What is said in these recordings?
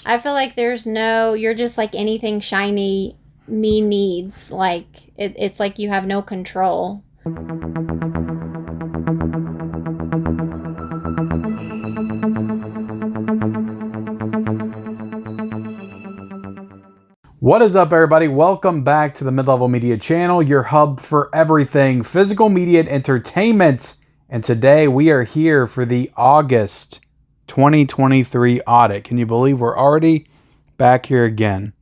I feel like you're just like anything shiny me needs. Like, it's like you have no control. What is up, everybody? Welcome back to the Mid-Level Media channel, your hub for everything physical media and entertainment. And today we are here for the August 2023 audit. Can you believe we're already back here again?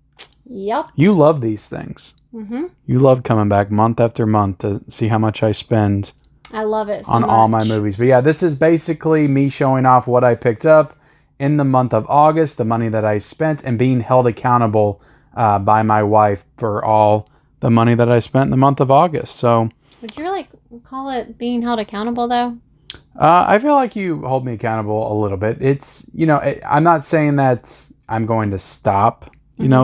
Yep. You love these things. Mm-hmm. You love coming back month after month to see how much I spend. I love it so on much. all my movies. But yeah, this is basically me showing off what I picked up in the month of August, the money that I spent, and being held accountable by my wife for all the money that I spent in the month of August. So, would you like call it being held accountable though? I feel like you hold me accountable a little bit. It's, I'm not saying that I'm going to stop,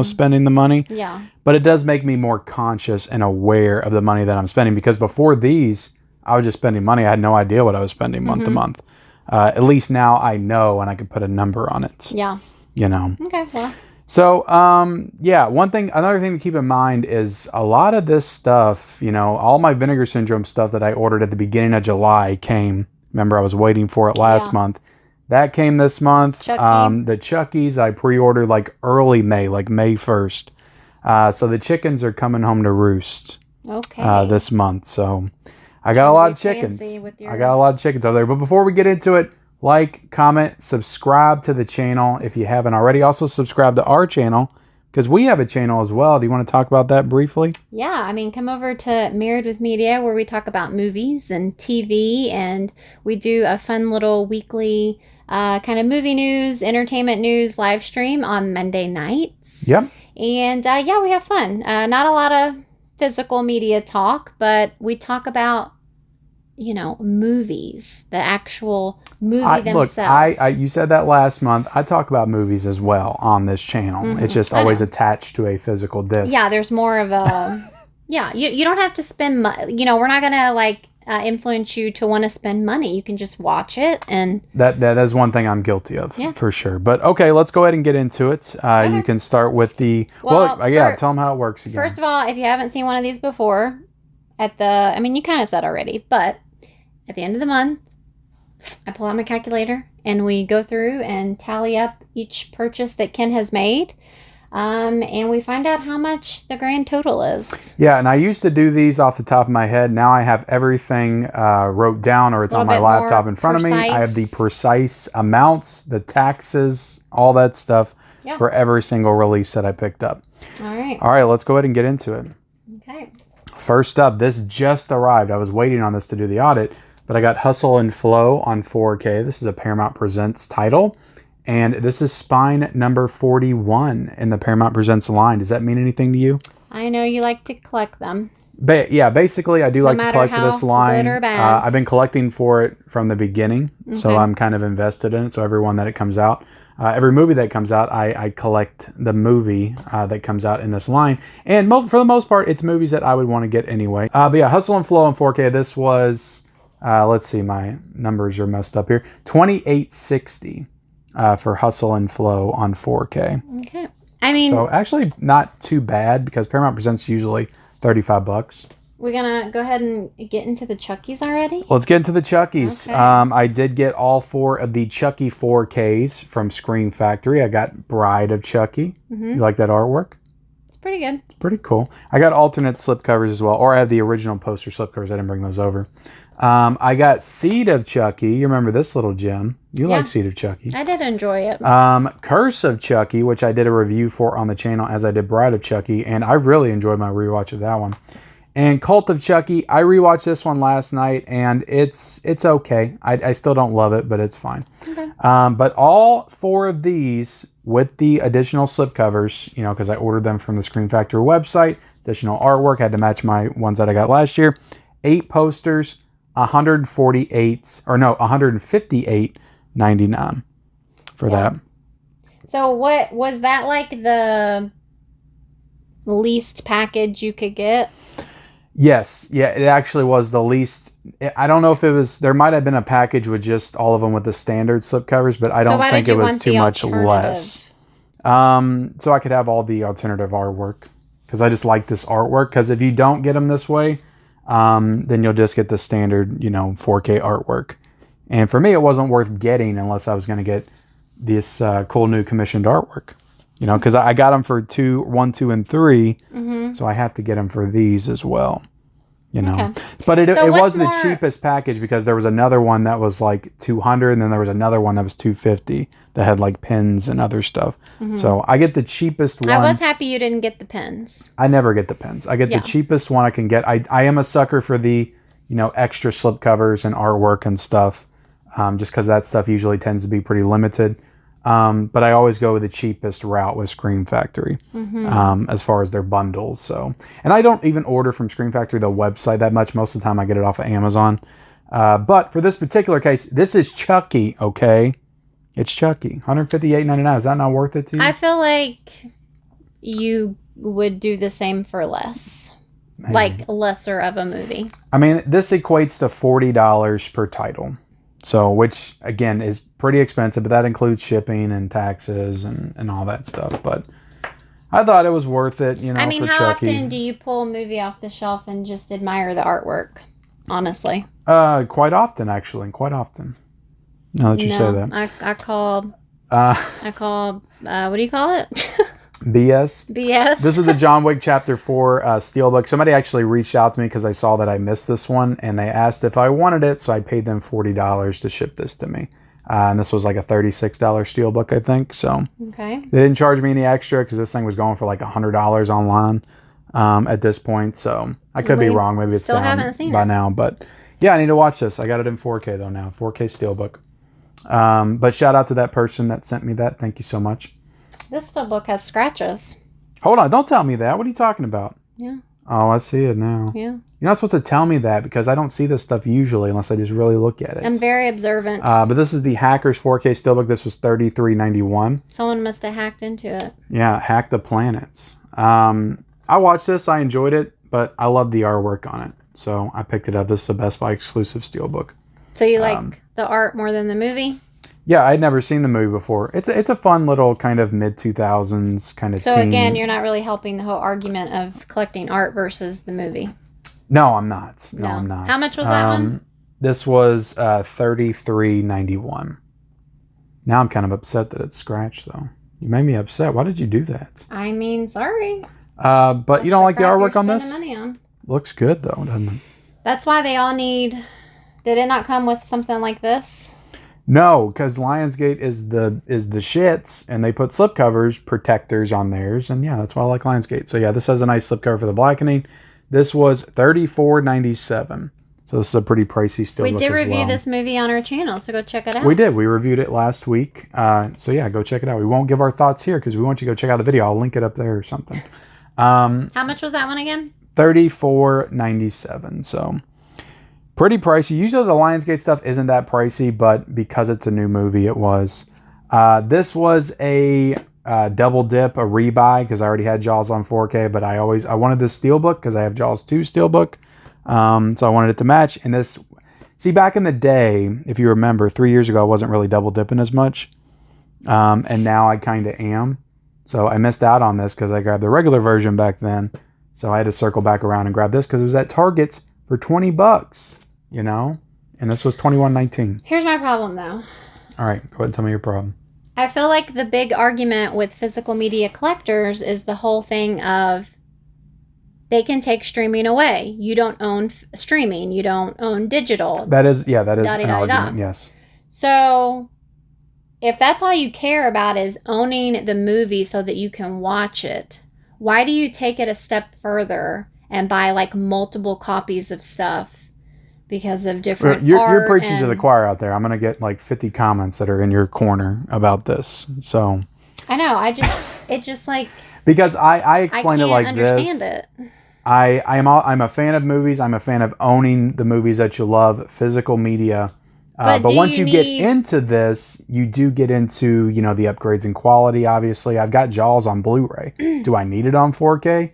spending the money. Yeah. But it does make me more conscious and aware of the money that I'm spending, because before these, I was just spending money. I had no idea what I was spending month to month. At least now I know, and I can put a number on it. Yeah. Okay, well. So, another thing to keep in mind is a lot of this stuff, all my vinegar syndrome stuff that I ordered at the beginning of July came. Remember, I was waiting for it last month. That came this month. Chucky. The Chuckies I pre-ordered like early May, like May 1st. So the chickens are coming home to roost this month. So I got a lot of chickens. I got a lot of chickens over there. But before we get into it, like, comment, subscribe to the channel if you haven't already. Also subscribe to our channel, because we have a channel as well. Do you want to talk about that briefly? Yeah, come over to Married with Media, where we talk about movies and TV, and we do a fun little weekly kind of movie news, entertainment news live stream on Monday nights. Yep. And we have fun. Not a lot of physical media talk, but we talk about movies, the actual movie themselves. Look, you said that last month. I talk about movies as well on this channel. Mm-hmm. It's just always attached to a physical disc. Yeah, there's more of a... you don't have to spend money. We're not going to influence you to want to spend money. You can just watch it. And that is one thing I'm guilty of, for sure. But okay, let's go ahead and get into it. Okay. You can start with the... tell them how it works again. First of all, if you haven't seen one of these before, you kind of said already, but... at the end of the month, I pull out my calculator and we go through and tally up each purchase that Ken has made. And we find out how much the grand total is. Yeah, and I used to do these off the top of my head. Now I have everything wrote down, or it's on my laptop in front of me. I have the precise amounts, the taxes, all that stuff for every single release that I picked up. All right. All right, let's go ahead and get into it. Okay. First up, this just arrived. I was waiting on this to do the audit. But I got Hustle and Flow on 4K. This is a Paramount Presents title. And this is spine number 41 in the Paramount Presents line. Does that mean anything to you? I know you like to collect them. Basically, I do like to collect this line. Good or bad. I've been collecting for it from the beginning. Okay. So I'm kind of invested in it. So every one that it comes out, every movie that comes out, I collect the movie that comes out in this line. And for the most part, it's movies that I would want to get anyway. But yeah, Hustle and Flow on 4K. This was... let's see, my numbers are messed up here. $28.60 for Hustle and Flow on 4K. Okay. So actually not too bad, because Paramount Presents usually $35. We're going to go ahead and get into the Chuckies already? Let's get into the Chuckies. Okay. I did get all 4 of the Chucky 4Ks from Scream Factory. I got Bride of Chucky. Mm-hmm. You like that artwork? It's pretty good. It's pretty cool. I got alternate slipcovers as well, or I had the original poster slipcovers. I didn't bring those over. I got Seed of Chucky. You remember this little gem. You like Seed of Chucky. I did enjoy it. Curse of Chucky, which I did a review for on the channel, as I did Bride of Chucky, and I really enjoyed my rewatch of that one. And Cult of Chucky, I rewatched this one last night, and it's okay. I still don't love it, but it's fine. Okay. But all 4 of these, with the additional slipcovers, because I ordered them from the Scream Factory website, additional artwork, had to match my ones that I got last year, 8 posters, $158.99 for that. So what was that, like the least package you could get? Yes. Yeah, it actually was the least. I don't know if it was, there might have been a package with just all of them with the standard slipcovers, but I don't think it was too much less. So I could have all the alternative artwork because I just like this artwork. Because if you don't get them this way, then you'll just get the standard, 4K artwork. And for me, it wasn't worth getting unless I was going to get this cool new commissioned artwork. Because I got them for 1, 2, and 3, so I have to get them for these as well. Okay. But it was the more... cheapest package because there was another one that was like $200, and then there was another one that was $250 that had like pins and other stuff. So I get the cheapest one. I was happy you didn't get the pins. I never get the pins. I get the cheapest one I can get. I am a sucker for the extra slip covers and artwork and stuff, just because that stuff usually tends to be pretty limited. But I always go with the cheapest route with Scream Factory, as far as their bundles. So, and I don't even order from Scream Factory, the website, that much. Most of the time I get it off of Amazon. But for this particular case, this is Chucky, okay? It's Chucky. $158.99. Is that not worth it to you? I feel like you would do the same for less. Maybe. Like lesser of a movie. I mean, this equates to $40 per title. So, which again is pretty expensive, but that includes shipping and taxes and all that stuff. But I thought it was worth it, I mean, for how Chucky. often do you pull a movie off the shelf and just admire the artwork? Honestly. Quite often, actually. Quite often. Now that you say that. I called, what do you call it? BS. BS. This is the John Wick Chapter 4 Steelbook. Somebody actually reached out to me because I saw that I missed this one, and they asked if I wanted it, so I paid them $40 to ship this to me. And this was like a $36 Steelbook, I think. So okay. They didn't charge me any extra because this thing was going for like $100 online at this point. So I could be wrong. Maybe it's still down haven't seen by it. now. But yeah, I need to watch this. I got it in 4K though now. 4K Steelbook. But shout out to that person that sent me that. Thank you so much. This Steelbook has scratches. Hold on. Don't tell me that. What are you talking about? Yeah. Oh, I see it now. Yeah. You're not supposed to tell me that because I don't see this stuff usually unless I just really look at it. I'm very observant. But this is the Hackers 4K Steelbook. This was $33.91. Someone must have hacked into it. Yeah, Hack the Planets. I watched this. I enjoyed it, but I love the artwork on it. So I picked it up. This is a Best Buy exclusive Steelbook. So you like the art more than the movie? Yeah, I'd never seen the movie before. It's a fun little kind of mid-2000s kind of So teen. again, you're not really helping the whole argument of collecting art versus the movie. No, I'm not. No, I'm not. How much was that one? This was $33.91. Now I'm kind of upset that it's scratched, though. You made me upset. Why did you do that? I mean, sorry. But you don't like the artwork on this? Money on. Looks good, though, doesn't it? That's why they all need... Did it not come with something like this? No, because Lionsgate is the shits, and they put slipcovers, protectors on theirs, and yeah, that's why I like Lionsgate. So yeah, this has a nice slipcover for the blackening. This was $34.97. So this is a pretty pricey Steelbook. We did review this movie on our channel, so go check it out. We did. We reviewed it last week. So yeah, go check it out. We won't give our thoughts here because we want you to go check out the video. I'll link it up there or something. How much was that one again? $34.97. So pretty pricey. Usually the Lionsgate stuff isn't that pricey, but because it's a new movie, it was. This was a double dip, a rebuy, because I already had Jaws on 4K, but I wanted this Steelbook because I have Jaws 2 Steelbook. So I wanted it to match. And this, see, back in the day, if you remember, 3 years ago, I wasn't really double dipping as much. And now I kind of am. So I missed out on this because I grabbed the regular version back then. So I had to circle back around and grab this because it was at Target's for $20. And this was $21.19. Here's my problem, though. All right, go ahead and tell me your problem. I feel like the big argument with physical media collectors is the whole thing of they can take streaming away. You don't own streaming. You don't own digital. That is an argument, yes. So if that's all you care about is owning the movie so that you can watch it, why do you take it a step further and buy like multiple copies of stuff? Because of different you're preaching to the choir out there. I'm going to get like 50 comments that are in your corner about this. So I know. It just like... Because I explain it like this. I can't understand it. I'm a fan of movies. I'm a fan of owning the movies that you love, physical media. But once you get into this, you do get into, the upgrades in quality, obviously. I've got Jaws on Blu-ray. Do I need it on 4K?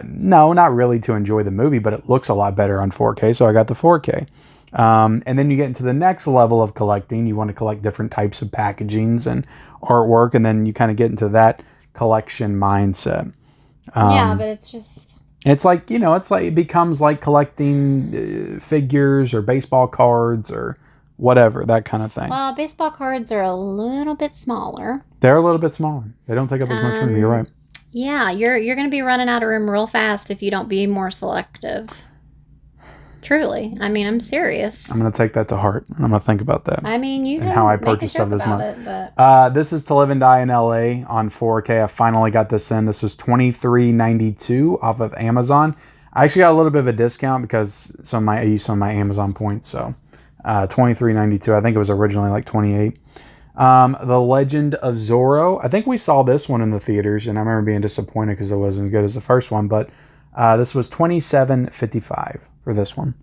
No, not really to enjoy the movie, but it looks a lot better on 4K, so I got the 4K. And then you get into the next level of collecting. You want to collect different types of packagings and artwork, and then you kind of get into that collection mindset. Yeah, but it's just... It's like, it becomes like collecting figures or baseball cards or whatever, that kind of thing. Well, baseball cards are a little bit smaller. They're a little bit smaller. They don't take up as much room. You're right. Yeah, you're going to be running out of room real fast if you don't be more selective. Truly. I mean, I'm serious. I'm going to take that to heart. I'm going to think about that. I mean, you and can how I make purchased a joke stuff this about month. it, but... This is To Live and Die in LA on 4K. I finally got this in. This was $23.92 off of Amazon. I actually got a little bit of a discount because I used some of my Amazon points. So $23.92. I think it was originally like $28. The Legend of Zorro. I think we saw this one in the theaters, and I remember being disappointed because it wasn't as good as the first one. But this was $27.55 for this one.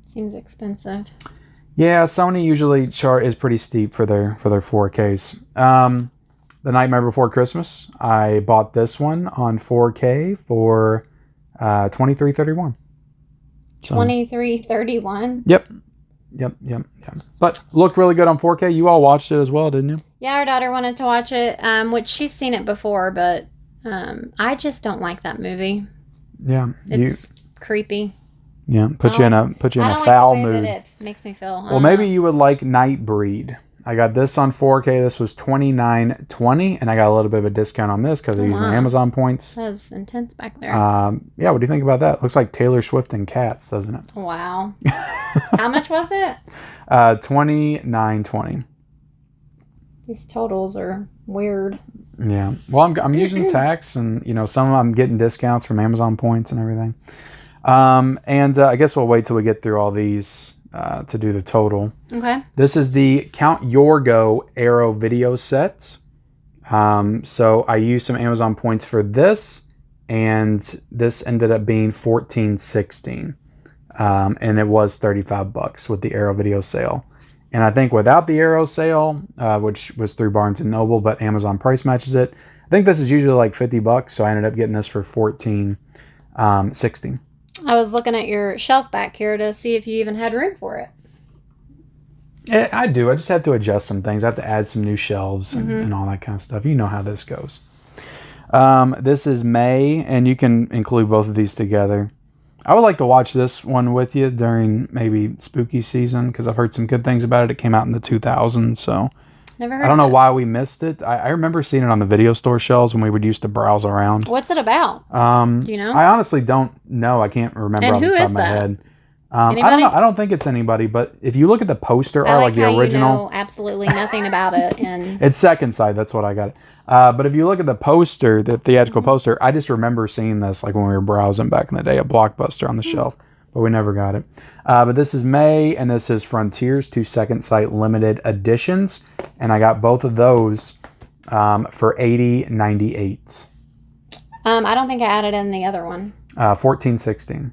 Seems expensive. Yeah, Sony usually is pretty steep for their 4Ks. The Nightmare Before Christmas. I bought this one on 4K for $23.31. So, $23.31. Yep. But looked really good on 4K. You all watched it as well, didn't you? Yeah, our daughter wanted to watch it, which she's seen it before, but I just don't like that movie. Yeah, it's creepy. Yeah, put you in a foul mood. It makes me feel. Well, maybe you would like Nightbreed. I got this on 4K. This was $29.20, and I got a little bit of a discount on this because I used my Amazon points. That was intense back there. Yeah, what do you think about that? Looks like Taylor Swift and Cats, doesn't it? Wow. How much was it? $29.20. These totals are weird. Yeah. Well, I'm using tax, and some of them I'm getting discounts from Amazon points and everything. And I guess we'll wait till we get through all these to do the total. Okay. This is the Count Your Go Arrow video set. So I used some Amazon points for this, and this ended up being $14.16. And it was $35 with the Arrow video sale. And I think without the Arrow sale, which was through Barnes & Noble, but Amazon price matches it, I think this is usually like $50. So I ended up getting this for $14.16. I was looking at your shelf back here to see if you even had room for it. Yeah, I do. I just have to adjust some things. I have to add some new shelves and all that kind of stuff. You know how this goes. This is May, and you can include both of these together. I would like to watch this one with you during maybe spooky season because I've heard some good things about it. It came out in the 2000s, so never heard I don't know of it. why we missed it. I remember seeing it on the video store shelves when we would used to browse around. What's it about? Do you know? I honestly don't know. I can't remember and off the who top is of my that? head. I don't know. I don't think it's anybody, but if you look at the poster art, like the how original, you know absolutely nothing about it, and it's Second Sight. That's what I got it. But if you look at the poster, the theatrical poster, I just remember seeing this like when we were browsing back in the day, a Blockbuster on the shelf, but we never got it. But this is May, and this is Frontiers 2 Second Sight limited editions, and I got both of those for $80.98. I don't think I added in the other one. $14.16.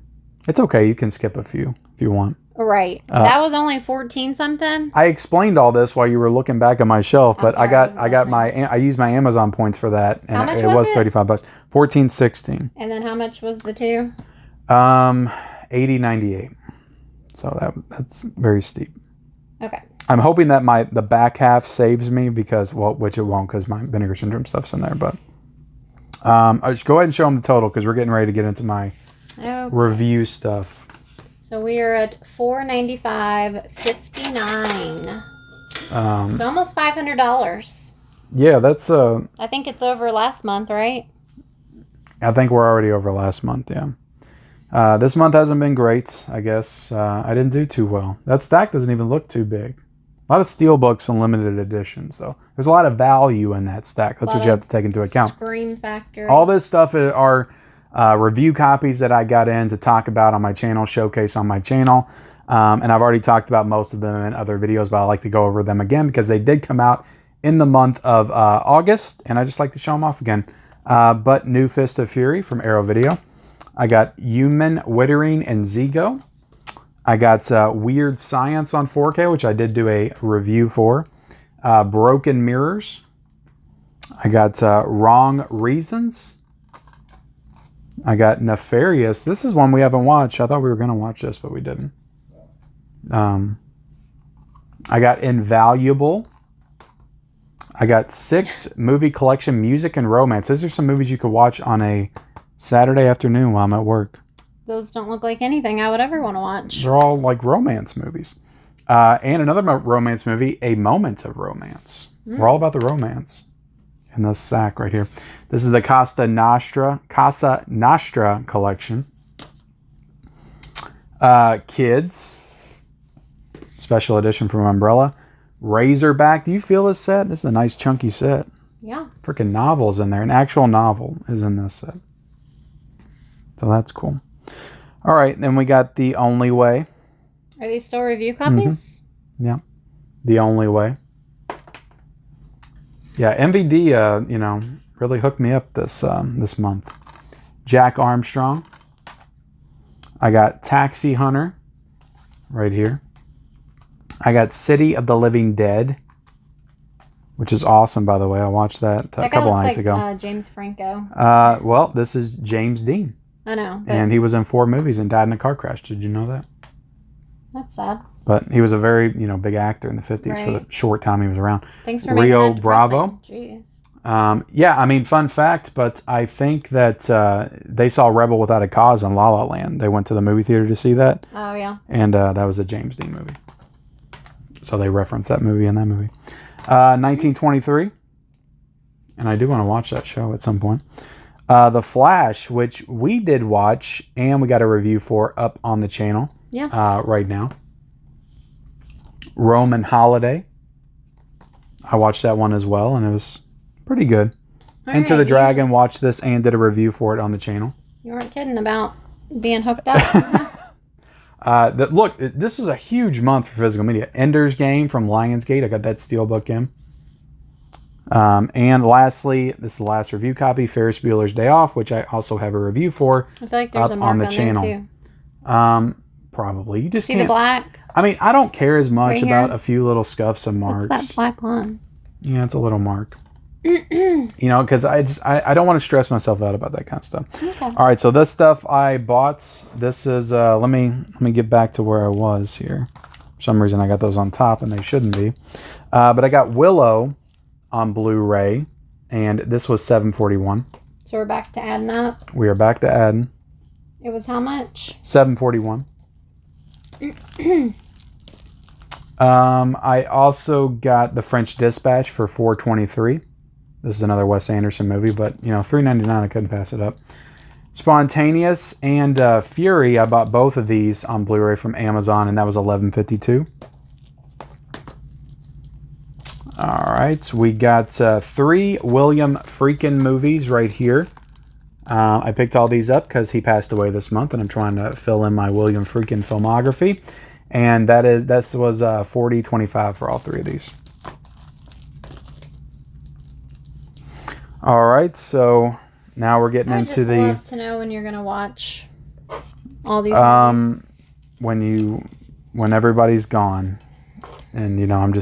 It's okay. You can skip a few if you want. Right. That was only 14 something. I explained all this while you were looking back at my shelf, but sorry, I used my Amazon points for that, and How much it was was it? $35. $14.16. And then how much was the two? $80.98. So that's very steep. Okay. I'm hoping that the back half saves me because, well, which it won't because my vinegar syndrome stuff's in there. But I'll just go ahead and show them the total because we're getting ready to get into my review stuff. So we are at $495.59. So almost $500. Yeah, that's I think it's over last month, right? I think we're already over last month. Yeah. This month hasn't been great, I guess. I didn't do too well. That stack doesn't even look too big. A lot of steelbooks and limited editions, so there's a lot of value in that stack. That's what you have to take into account. Scream Factory. All this stuff are review copies that I got in to talk about on my channel, showcase on my channel. And I've already talked about most of them in other videos, but I like to go over them again because they did come out in the month of August, and I just like to show them off again. But New Fist of Fury from Arrow Video. I got Human Withering and Zigo. I got Weird Science on 4K, which I did do a review for. Broken Mirrors. I got Wrong Reasons. I got Nefarious. This is one we haven't watched. I thought we were going to watch this, but we didn't. I got Invaluable. I got 6 movie collection, music and romance. Those are some movies you could watch on a Saturday afternoon while I'm at work. Those don't look like anything I would ever want to watch. They're all like romance movies. And another romance movie, A Moment of Romance. We're all about the romance in this sack right here. This is the Casa Nostra collection. Kids, special edition from Umbrella. Razorback. Do you feel this set? This is a nice chunky set. Yeah. Freaking novels in there. An actual novel is in this set. So that's cool. All right. Then we got The Only Way. Are these still review copies? Yeah. The Only Way. Yeah. MVD, really hooked me up this month. Jack Armstrong. I got Taxi Hunter right here. I got City of the Living Dead, which is awesome, by the way. I watched that a couple nights ago. James Franco. Well, this is James Dean. I know. And he was in 4 movies and died in a car crash. Did you know that? That's sad. But he was a very, big actor in the 50s for the short time he was around. Thanks for making that Bravo. Jeez. Fun fact, but I think that they saw Rebel Without a Cause in La La Land. They went to the movie theater to see that. Oh, yeah. And that was a James Dean movie. So they referenced that movie in that movie. 1923. And I do want to watch that show at some point. The Flash, which we did watch and we got a review for up on the channel. Yeah. Right now. Roman Holiday. I watched that one as well and it was pretty good. Into the Dragon, watched this and did a review for it on the channel. You weren't kidding about being hooked up. Look, this was a huge month for physical media. Ender's Game from Lionsgate. I got that steelbook in. And lastly, this is the last review copy, Ferris Bueller's Day Off, which I also have a review for. I feel like there's a mark on the channel. There too. Probably. You just see can't. The black? I mean, I don't care as much right about a few little scuffs and marks. What's that black line? Yeah, it's a little mark. Because I don't want to stress myself out about that kind of stuff. Okay. All right, so this stuff I bought. This is let me get back to where I was here. For some reason I got those on top and they shouldn't be. But I got Willow on Blu-ray, and this was $7.41. So we're back to adding up. We are back to adding. It was how much? $7.41. I also got The French Dispatch for $4.23. This is another Wes Anderson movie, but $3.99, I couldn't pass it up. Spontaneous and Fury, I bought both of these on Blu-ray from Amazon, and that was $11.52. All right, we got 3 William Friedkin movies right here. I picked all these up because he passed away this month, and I'm trying to fill in my William Friedkin filmography. And this was $40.25 for all 3 of these. All right, so now we're getting into the. I'd love to know when you're gonna watch all these movies. When everybody's gone, and I'm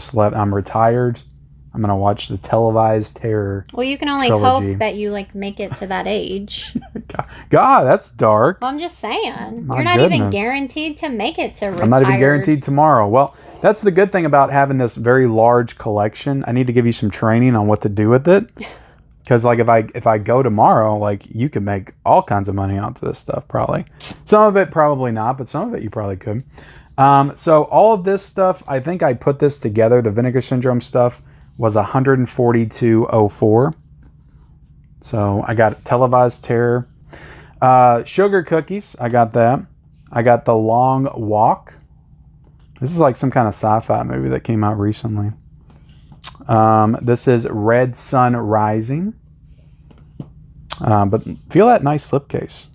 retired. I'm gonna watch the televised terror. Well, you can only trilogy. hope that you make it to that age. God, that's dark. Well, I'm just saying. My You're not goodness. even guaranteed to make it to retired. I'm not even guaranteed tomorrow. Well, that's the good thing about having this very large collection. I need to give you some training on what to do with it. Because if I go tomorrow, you could make all kinds of money off this stuff probably. Some of it probably not, but some of it you probably could. So all of this stuff, I think I put this together. The Vinegar Syndrome stuff was $142.04. So I got Televised Terror. Sugar Cookies, I got that. I got The Long Walk. This is like some kind of sci-fi movie that came out recently. This is Red Sun Rising. But feel that nice slipcase.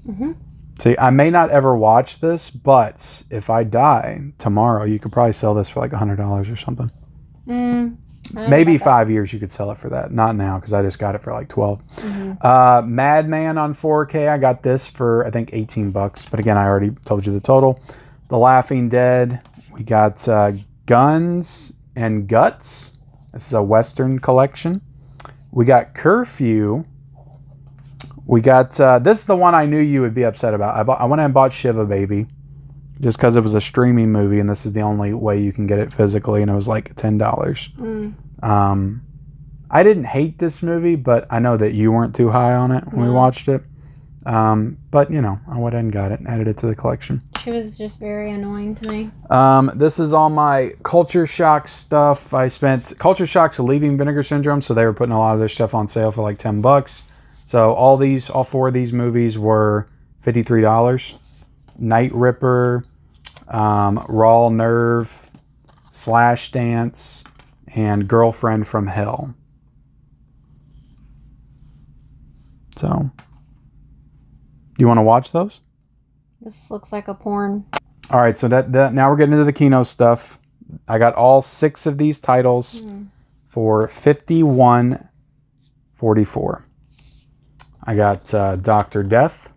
Mm-hmm. See, I may not ever watch this, but if I die tomorrow, you could probably sell this for like $100 or something. Maybe 5 years you could sell it for that. Not now, because I just got it for like 12. Mm-hmm. Madman on 4K, I got this for I think $18. But again, I already told you the total. The Laughing Dead, we got Guns and Guts. This is a Western collection. We got Curfew, We got, this is the one I knew you would be upset about. I went and bought Shiva Baby just because it was a streaming movie and this is the only way you can get it physically, and it was like $10. I didn't hate this movie, but I know that you weren't too high on it when we watched it. But, you know, I went and got it and added it to the collection. She was just very annoying to me. This is all my Culture Shock stuff. Culture Shock's leaving Vinegar Syndrome, so they were putting a lot of their stuff on sale for like $10. So all 4 of these movies were $53. Night Ripper, Raw Nerve, Slashdance, and Girlfriend from Hell. So, you want to watch those? This looks like a porn. All right, so that now we're getting into the Kino stuff. I got all 6 of these titles for $51.44. I got Dr. Death.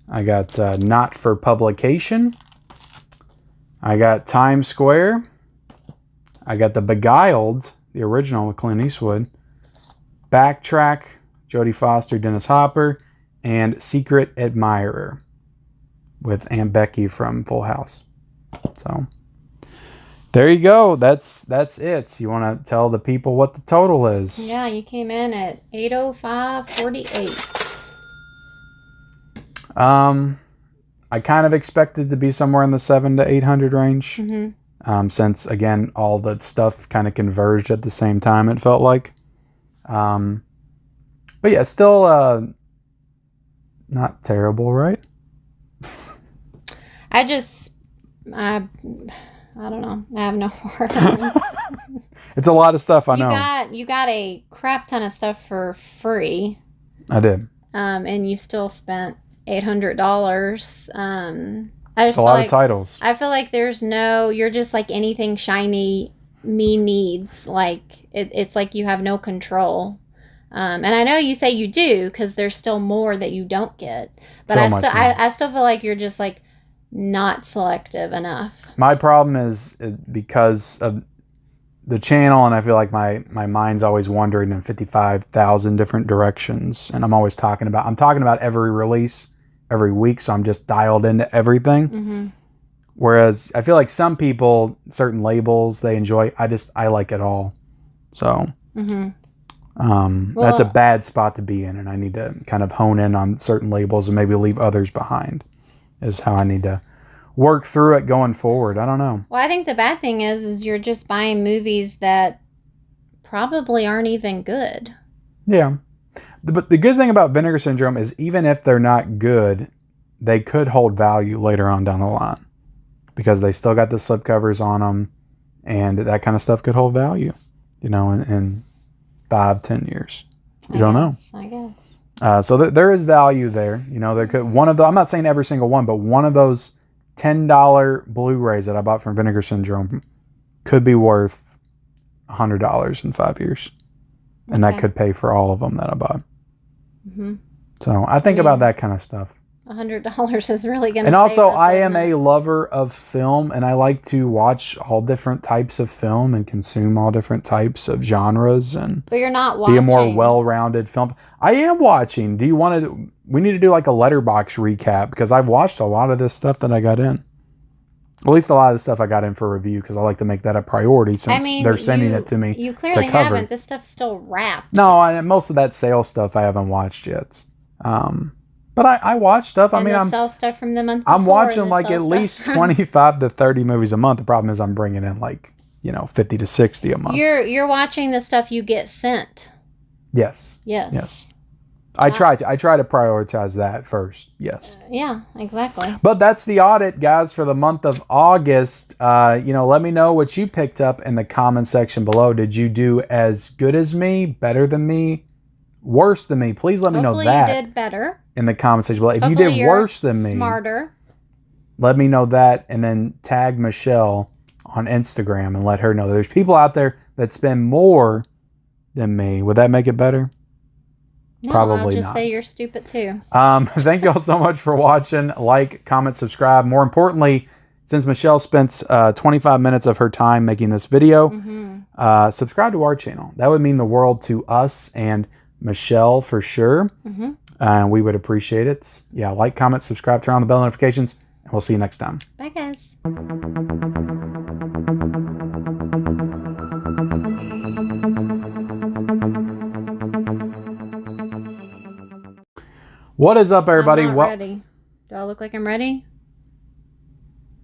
I got Not for Publication. I got Times Square. I got The Beguiled, the original with Clint Eastwood. Backtrack, Jodie Foster, Dennis Hopper, and Secret Admirer with Aunt Becky from Full House. So there you go. That's it. You want to tell the people what the total is? Yeah, you came in at $805.48. I kind of expected to be somewhere in the 700 to 800 range. Since again all the stuff kind of converged at the same time, it felt like. But yeah, still not terrible, right? I don't know. I have no words. It's a lot of stuff, I know. You got a crap ton of stuff for free. I did. And you still spent $800. A lot of titles. I feel like you're just like anything shiny me needs. Like it's like you have no control. And I know you say you do because there's still more that you don't get. But I still feel like you're just like not selective enough. My problem is because of the channel, and I feel like my mind's always wandering in 55,000 different directions, and I'm talking about every release every week, so I'm just dialed into everything. Whereas I feel like some people, certain labels they enjoy, I like it all. So that's a bad spot to be in, and I need to kind of hone in on certain labels and maybe leave others behind is how I need to work through it going forward. I don't know. Well, I think the bad thing is you're just buying movies that probably aren't even good. Yeah. But the good thing about Vinegar Syndrome is even if they're not good, they could hold value later on down the line because they still got the slipcovers on them, and that kind of stuff could hold value, you know, in 5-10 years. You don't know. I guess. So there is value there. You know, I'm not saying every single one, but one of those $10 Blu-rays that I bought from Vinegar Syndrome could be worth $100 in 5 years. And that could pay for all of them that I bought. So I think about that kind of stuff. $100 is really going to. And also, I am a lover of film, and I like to watch all different types of film and consume all different types of genres, and but you're not watching. Be a more well-rounded film. I am watching. Do you want to? We need to do like a letterbox recap because I've watched a lot of this stuff that I got in. At least a lot of the stuff I got in for review because I like to make that a priority since they're sending it to me. You clearly haven't. This stuff's still wrapped. No, most of that sales stuff I haven't watched yet. But I watch stuff. I'm sell stuff from the month before. I'm watching like at least 25 to 30 movies a month. The problem is I'm bringing in like 50 to 60 a month. You're watching the stuff you get sent. Yes. I try to prioritize that first. Yes. Yeah, exactly. But that's the audit, guys, for the month of August. Let me know what you picked up in the comment section below. Did you do as good as me, better than me, worse than me? Please let me know that. Hopefully you did better. In the comment section below. If you did worse than me, smarter. Let me know that, and then tag Michelle on Instagram and let her know there's people out there that spend more than me. Would that make it better? No, Probably I'll just not. say you're stupid too. Thank you all so much for watching. Like, comment, subscribe. More importantly, since Michelle spent 25 minutes of her time making this video, subscribe to our channel. That would mean the world to us and Michelle for sure. We would appreciate it. Yeah, like, comment, subscribe, turn on the bell notifications, and we'll see you next time. Bye, guys. What is up, everybody? I'm not ready. Do I look like I'm ready?